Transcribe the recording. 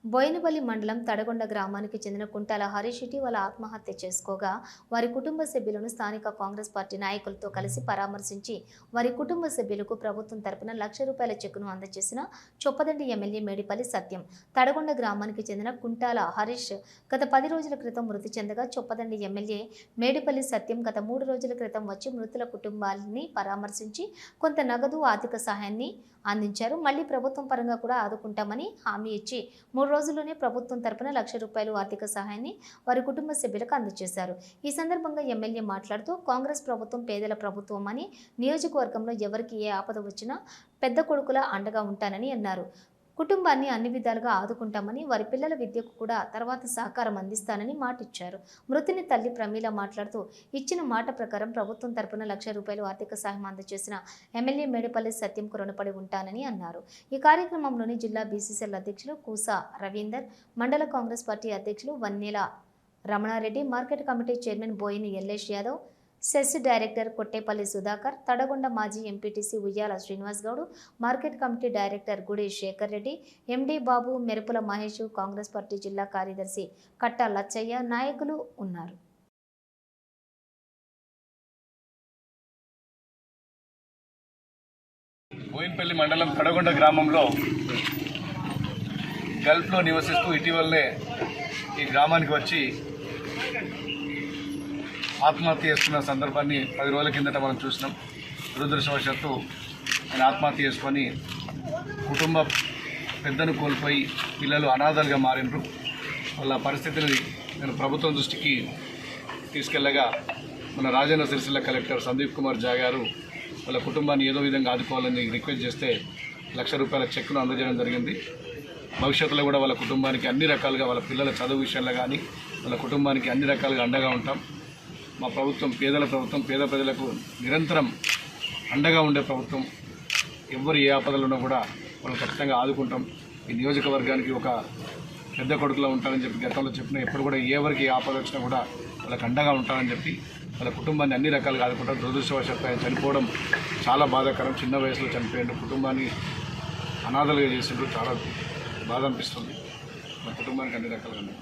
బోయినపల్లి మండలం తడగొండ గ్రామానికి చెందిన కుంటాల హరీష్ ఇటీవల ఆత్మహత్య చేసుకోగా వారి కుటుంబ సభ్యులను స్థానిక కాంగ్రెస్ పార్టీ నాయకులతో కలిసి పరామర్శించి వారి కుటుంబ సభ్యులకు ప్రభుత్వం తరపున ₹1,00,000 చెక్కును అందజేసిన చొప్పదండి ఎమ్మెల్యే మేడిపల్లి సత్యం. తడగొండ గ్రామానికి చెందిన కుంటాల హరీష్ గత 10 రోజుల క్రితం మృతి చెందగా చొప్పదండి ఎమ్మెల్యే మేడిపల్లి సత్యం గత 3 రోజుల క్రితం వచ్చి మృతుల కుటుంబాలని పరామర్శించి కొంత నగదు ఆర్థిక సహాయాన్ని అందించారు. మళ్లీ ప్రభుత్వం పరంగా కూడా ఆదుకుంటామని హామీ ఇచ్చి 3 రోజుల్లోనే ప్రభుత్వం తరపున ₹1,00,000 ఆర్థిక సహాయాన్ని వారి కుటుంబ సభ్యులకు అందజేశారు. ఈ సందర్భంగా ఎమ్మెల్యే మాట్లాడుతూ కాంగ్రెస్ ప్రభుత్వం పేదల ప్రభుత్వం అని, నియోజకవర్గంలో ఎవరికి ఏ ఆపద వచ్చినా పెద్ద కొడుకులా అండగా ఉంటానని అన్నారు. కుటుంబాన్ని అన్ని విధాలుగా ఆదుకుంటామని, వారి పిల్లల విద్యకు కూడా తర్వాత సహకారం అందిస్తానని మాటిచ్చారు. మృతుని తల్లి ప్రమీల మాట్లాడుతూ ఇచ్చిన మాట ప్రకారం ప్రభుత్వం తరపున ₹1,00,000 ఆర్థిక సహాయం అందజేసిన ఎమ్మెల్యే మేడిపల్లి సత్యంకు రుణపడి ఉంటానని అన్నారు. ఈ కార్యక్రమంలోని జిల్లా బీసీసీఎల్ అధ్యక్షులు కూసా రవీందర్, మండల కాంగ్రెస్ పార్టీ అధ్యక్షులు Vannela Ramana Reddy, market committee chairman Boini Yellesh Yadav, cess director Kottepally Sudhakar, Thadagonda మాజీ MPTC Uyyala Srinivas Goud, market committee director Gudi Shekar Reddy, MD బాబు, మెరుపుల మహేష్, కాంగ్రెస్ పార్టీ జిల్లా కార్యదర్శి కట్ట లచ్చయ్య నాయకులు ఉన్నారు. బోయినపల్లి మండలం తడగొండ గ్రామంలో గల్ఫ్లో నివసిస్తూ ఇటీవలనే ఈ గ్రామానికి వచ్చి ఆత్మహత్య చేసుకున్న సందర్భాన్ని 10 రోజుల కిందట మనం చూసినాం. దురదృష్టవశాత్తు ఆయన ఆత్మహత్య చేసుకొని కుటుంబ పెద్దను కోల్పోయి పిల్లలు అనాథలుగా మారినరు. వాళ్ళ పరిస్థితిని నేను ప్రభుత్వం దృష్టికి తీసుకెళ్లగా మన రాజన్న సిరిసిల్ల కలెక్టర్ సందీప్ కుమార్ జా గారు వాళ్ళ కుటుంబాన్ని ఏదో విధంగా ఆదుకోవాలని రిక్వెస్ట్ చేస్తే ₹1,00,000 చెక్కును అందజేయడం జరిగింది. భవిష్యత్తులో కూడా వాళ్ళ కుటుంబానికి అన్ని రకాలుగా, వాళ్ళ పిల్లల చదువు విషయంలో కానీ వాళ్ళ కుటుంబానికి అన్ని రకాలుగా అండగా ఉంటాం. మా ప్రభుత్వం పేదల ప్రభుత్వం, పేద ప్రజలకు నిరంతరం అండగా ఉండే ప్రభుత్వం. ఎవ్వరు ఏ ఆపదలు ఉన్నా కూడా మనం ఖచ్చితంగా ఆదుకుంటాం. ఈ నియోజకవర్గానికి ఒక పెద్ద కొడుకులో ఉంటానని చెప్పి గతంలో చెప్పిన, ఎప్పుడు కూడా ఎవరికి ఏ ఆపద వచ్చినా కూడా వాళ్ళకి అండగా ఉంటానని చెప్పి వాళ్ళ కుటుంబాన్ని అన్ని రకాలుగా ఆదుకుంటాం. దురదృష్టవశాత్తు ఆయన చనిపోవడం చాలా బాధాకరం. చిన్న వయసులో చనిపోయాడు, కుటుంబాన్ని అనాథలుగా చేసిండ్రు. చాలా బాధ అనిపిస్తుంది. మా కుటుంబానికి అన్ని రకాలుగా